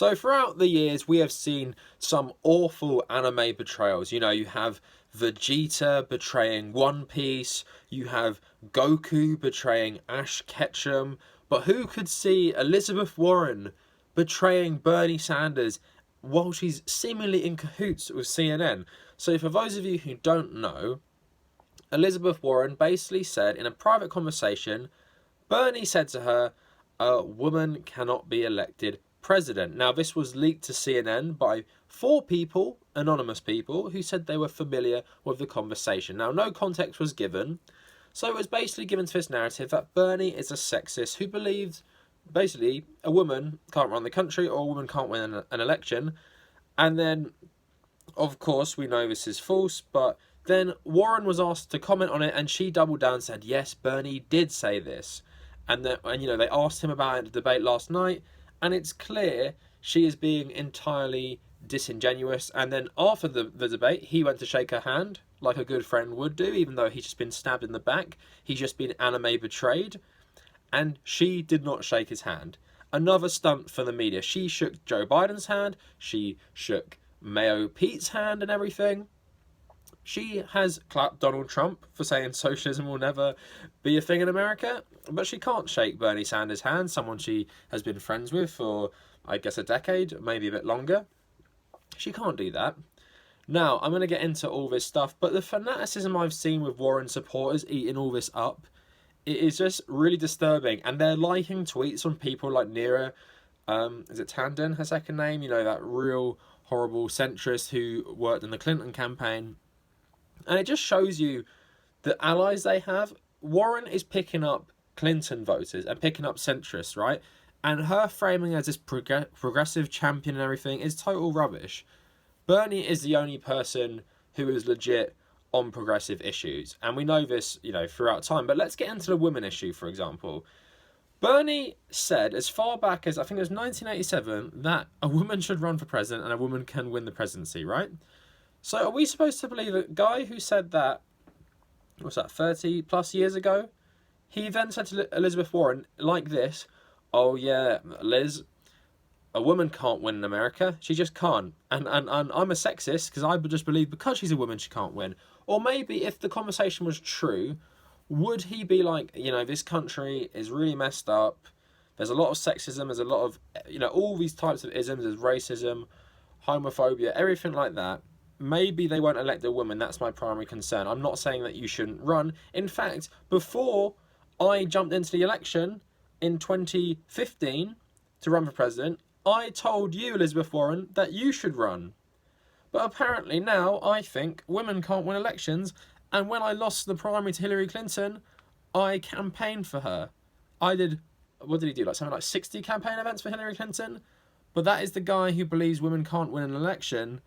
So throughout the years, we have seen some awful anime betrayals. You know, you have Vegeta betraying One Piece, you have Goku betraying Ash Ketchum, but who could see Elizabeth Warren betraying Bernie Sanders while she's seemingly in cahoots with CNN? So for those of you who don't know, Elizabeth Warren basically said in a private conversation, Bernie said to her, a woman cannot be elected president. Now, this was leaked to CNN by 4 people, anonymous people, who said they were familiar with the conversation. Now, no context was given, so it was basically given to this narrative that Bernie is a sexist who believes, basically, a woman can't run the country or a woman can't win an election. And then, of course, we know this is false, but then Warren was asked to comment on it, and she doubled down and said, yes, Bernie did say this. And you know, they asked him about it in the debate last night, and it's clear she is being entirely disingenuous. And then after the debate, he went to shake her hand, like a good friend would do, even though he's just been stabbed in the back. He's just been anime betrayed. And she did not shake his hand. Another stunt for the media. She shook Joe Biden's hand. She shook Mayo Pete's hand and everything. She has clapped Donald Trump for saying socialism will never be a thing in America, but she can't shake Bernie Sanders' hand, someone she has been friends with for, I guess, a decade, maybe a bit longer. She can't do that. Now, I'm going to get into all this stuff, but the fanaticism I've seen with Warren supporters eating all this up, it is just really disturbing, and they're liking tweets from people like Neera, is it Tanden, her second name? You know, that real horrible centrist who worked in the Clinton campaign. And it just shows you the allies they have. Warren is picking up Clinton voters and picking up centrists, right? And her framing as this progressive champion and everything is total rubbish. Bernie is the only person who is legit on progressive issues. And we know this, you know, throughout time. But let's get into the women issue, for example. Bernie said as far back as, I think it was 1987, that a woman should run for president and a woman can win the presidency, right? So are we supposed to believe a guy who said that, what's that, 30 plus years ago? He then said to Elizabeth Warren, like this, oh yeah, Liz, a woman can't win in America. She just can't. And I'm a sexist because I just believe because she's a woman she can't win. Or maybe if the conversation was true, would he be like, you know, this country is really messed up. There's a lot of sexism. There's a lot of, you know, all these types of isms. There's racism, homophobia, everything like that. Maybe they won't elect a woman. That's my primary concern. I'm not saying that you shouldn't run. In fact, before I jumped into the election in 2015 to run for president, I told you, Elizabeth Warren, that you should run. But apparently now I think women can't win elections. And when I lost the primary to Hillary Clinton, I campaigned for her. I did, what did he do? Like something like 60 campaign events for Hillary Clinton? But that is the guy who believes women can't win an election.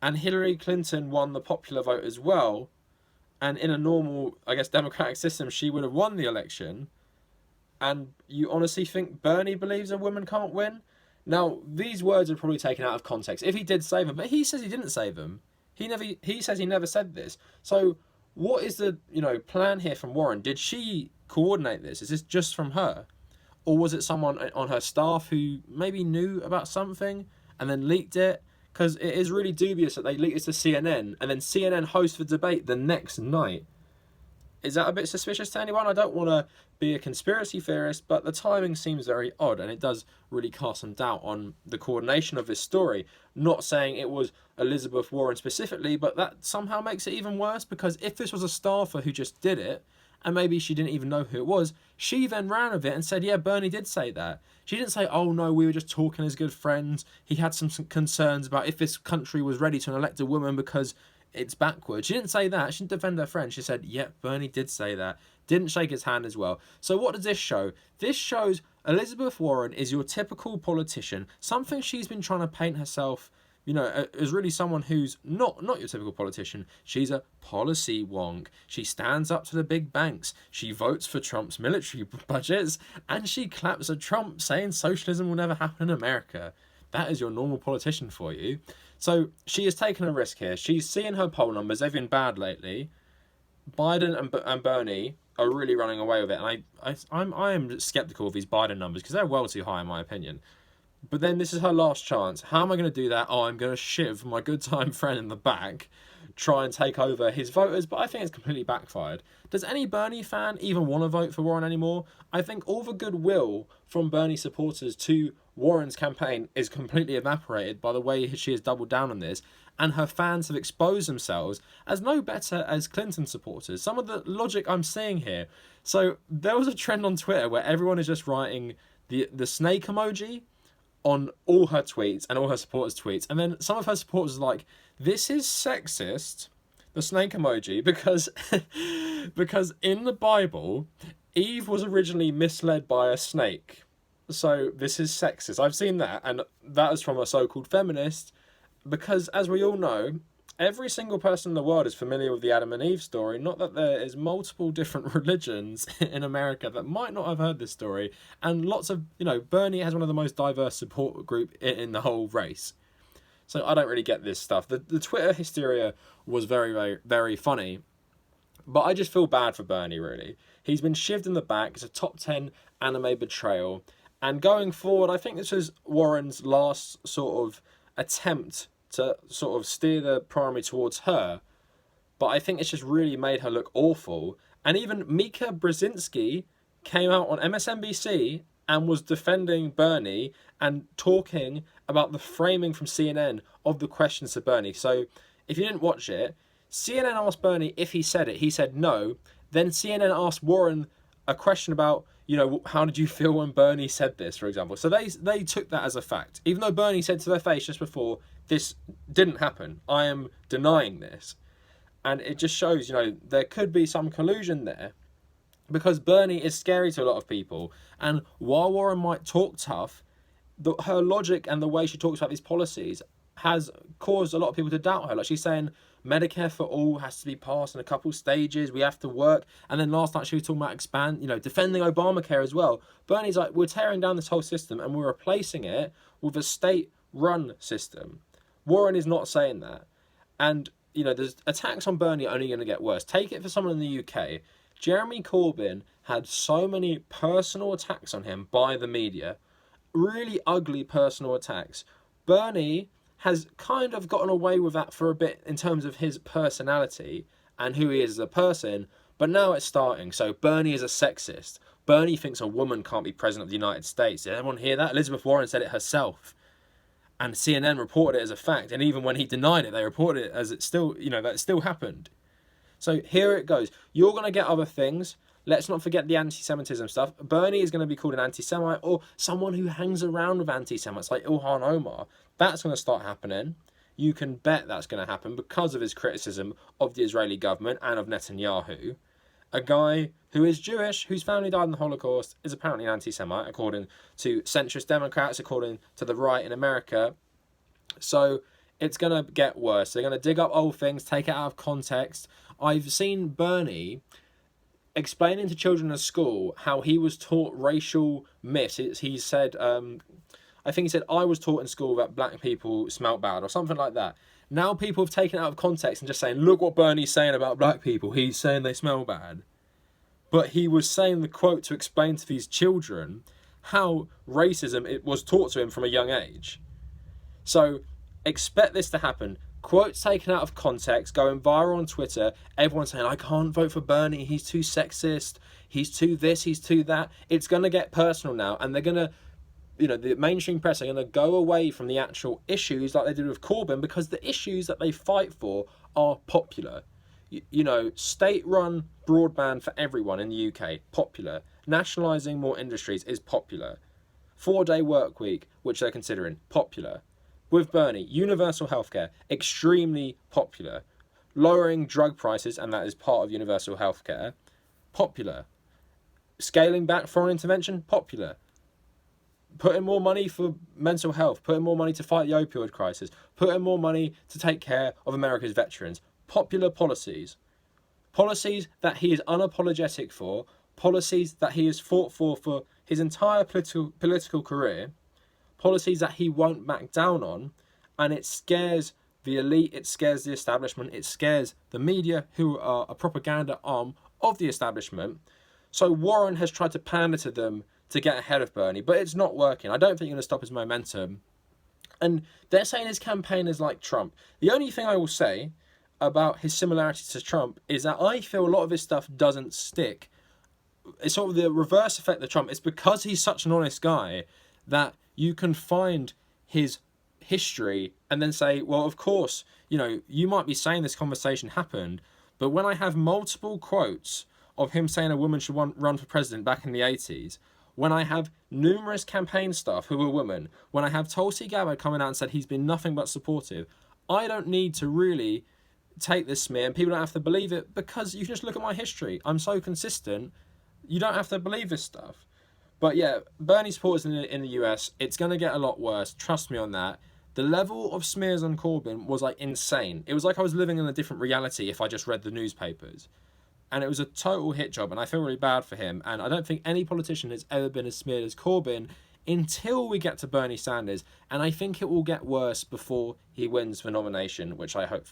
And Hillary Clinton won the popular vote as well. And in a normal, I guess, democratic system, she would have won the election. And you honestly think Bernie believes a woman can't win? Now, these words are probably taken out of context. If he did say them, but he says he didn't say them. He says he never said this. So what is the, you know, plan here from Warren? Did she coordinate this? Is this just from her? Or was it someone on her staff who maybe knew about something and then leaked it? Because it is really dubious that they leaked this to CNN and then CNN hosts the debate the next night. Is that a bit suspicious to anyone? I don't want to be a conspiracy theorist, but the timing seems very odd, and it does really cast some doubt on the coordination of this story. Not saying it was Elizabeth Warren specifically, but that somehow makes it even worse, because if this was a staffer who just did it, and maybe she didn't even know who it was, she then ran with it and said, yeah, Bernie did say that. She didn't say, oh no, we were just talking as good friends. He had some concerns about if this country was ready to elect a woman because it's backwards. She didn't say that. She didn't defend her friend. She said, yep, Bernie did say that. Didn't shake his hand as well. So what does this show? This shows Elizabeth Warren is your typical politician. Something she's been trying to paint herself, you know, as really someone who's not your typical politician. She's a policy wonk. She stands up to the big banks. She votes for Trump's military budgets. And she claps at Trump saying socialism will never happen in America. That is your normal politician for you. So she has taken a risk here. She's seeing her poll numbers. They've been bad lately. Biden and Bernie are really running away with it. And I am skeptical of these Biden numbers because they're well too high in my opinion. But then this is her last chance. How am I going to do that? Oh, I'm going to shiv my good time friend in the back, try and take over his voters. But I think it's completely backfired. Does any Bernie fan even want to vote for Warren anymore? I think all the goodwill from Bernie supporters to Warren's campaign is completely evaporated by the way she has doubled down on this. And her fans have exposed themselves as no better as Clinton supporters. Some of the logic I'm seeing here. So there was a trend on Twitter where everyone is just writing the snake emoji on all her tweets and all her supporters' tweets. And then some of her supporters are like, this is sexist, the snake emoji, because because in the Bible, Eve was originally misled by a snake. So this is sexist. I've seen that, and that is from a so-called feminist, because as we all know, every single person in the world is familiar with the Adam and Eve story. Not that there is multiple different religions in America that might not have heard this story, and lots of, Bernie has one of the most diverse support group in the whole race. So I don't really get this stuff. The Twitter hysteria was very, very, very funny, but I just feel bad for Bernie, really. He's been shivved in the back. It's a top 10 anime betrayal, and going forward, I think this is Warren's last sort of attempt to sort of steer the primary towards her, but I think it's just really made her look awful. And even Mika Brzezinski came out on MSNBC and was defending Bernie and talking about the framing from CNN of the questions to Bernie. So if you didn't watch it, CNN asked Bernie if he said it. He said no. Then CNN asked Warren a question about, how did you feel when Bernie said this, for example. So they took that as a fact. Even though Bernie said to their face just before, this didn't happen. I am denying this. And it just shows, there could be some collusion there. Because Bernie is scary to a lot of people. And while Warren might talk tough, her logic and the way she talks about these policies has caused a lot of people to doubt her. Like, she's saying Medicare for all has to be passed in a couple stages. We have to work. And then last night she was talking about defending Obamacare as well. Bernie's like, we're tearing down this whole system and we're replacing it with a state-run system. Warren is not saying that. And, there's attacks on Bernie are only going to get worse. Take it for someone in the UK. Jeremy Corbyn had so many personal attacks on him by the media. Really ugly personal attacks. Bernie has kind of gotten away with that for a bit in terms of his personality and who he is as a person, but now it's starting. So Bernie is a sexist. Bernie thinks a woman can't be president of the United States. Did anyone hear that? Elizabeth Warren said it herself. And CNN reported it as a fact. And even when he denied it, they reported it as it still, that it still happened. So here it goes. You're going to get other things. Let's not forget the anti-Semitism stuff. Bernie is going to be called an anti-Semite or someone who hangs around with anti-Semites like Ilhan Omar. That's going to start happening. You can bet that's going to happen because of his criticism of the Israeli government and of Netanyahu. A guy who is Jewish, whose family died in the Holocaust, is apparently an anti-Semite, according to centrist Democrats, according to the right in America. So it's going to get worse. They're going to dig up old things, take it out of context. I've seen Bernie explaining to children at school how he was taught racial myths. He said, I think he said, I was taught in school that black people smelt bad or something like that. Now people have taken it out of context and just saying, look what Bernie's saying about black people. He's saying they smell bad. But he was saying the quote to explain to these children how racism it was taught to him from a young age. So expect this to happen. Quotes taken out of context, going viral on Twitter, everyone saying, I can't vote for Bernie, he's too sexist, he's too this, he's too that. It's going to get personal now, and they're going to, the mainstream press are going to go away from the actual issues like they did with Corbyn, because the issues that they fight for are popular. State-run broadband for everyone in the UK, popular. Nationalising more industries is popular. 4-day work week, which they're considering, popular. With Bernie, universal healthcare, extremely popular. Lowering drug prices, and that is part of universal healthcare, popular. Scaling back foreign intervention, popular. Putting more money for mental health, putting more money to fight the opioid crisis, putting more money to take care of America's veterans. Popular policies. Policies that he is unapologetic for, policies that he has fought for his entire political career, policies that he won't back down on, and it scares the elite, it scares the establishment, it scares the media, who are a propaganda arm of the establishment. So Warren has tried to pander to them to get ahead of Bernie, but it's not working. I don't think you're going to stop his momentum. And they're saying his campaign is like Trump. The only thing I will say about his similarity to Trump is that I feel a lot of his stuff doesn't stick. It's sort of the reverse effect of Trump. It's because he's such an honest guy that you can find his history and then say, well, of course, you know, you might be saying this conversation happened, but when I have multiple quotes of him saying a woman should run for president back in the 80s, when I have numerous campaign staff who are women, when I have Tulsi Gabbard coming out and said he's been nothing but supportive, I don't need to really take this smear, and people don't have to believe it, because you can just look at my history. I'm so consistent, you don't have to believe this stuff. But yeah, Bernie supporters in the US, it's going to get a lot worse, trust me on that. The level of smears on Corbyn was like insane. It was like I was living in a different reality if I just read the newspapers. And it was a total hit job, and I feel really bad for him. And I don't think any politician has ever been as smeared as Corbyn until we get to Bernie Sanders. And I think it will get worse before he wins the nomination, which I hope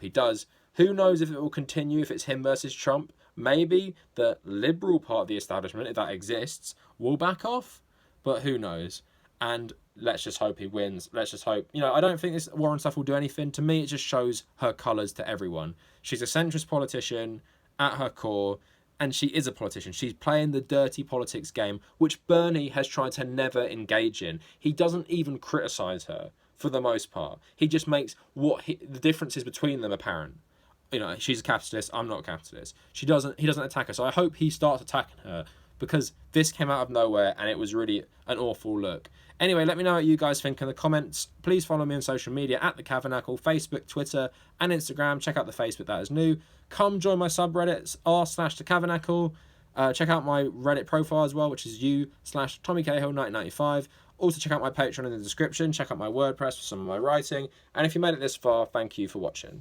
he does. Who knows if it will continue, if it's him versus Trump. Maybe the liberal part of the establishment, if that exists, will back off. But who knows? And let's just hope he wins. Let's just hope. You know, I don't think this Warren stuff will do anything. To me, it just shows her colours to everyone. She's a centrist politician at her core, and she is a politician. She's playing the dirty politics game, which Bernie has tried to never engage in. He doesn't even criticise her, for the most part. He just makes the differences between them apparent. You know, she's a capitalist, I'm not a capitalist. He doesn't attack her, so I hope he starts attacking her, because this came out of nowhere and it was really an awful look. Anyway, let me know what you guys think in the comments. Please follow me on social media at The Cavernacle, Facebook, Twitter, and Instagram. Check out the Facebook, that is new. Come join my subreddits, r/The Cavernacle. Check out my Reddit profile as well, which is u/TommyCahill1995. Also check out my Patreon in the description. Check out my WordPress for some of my writing. And if you made it this far, thank you for watching.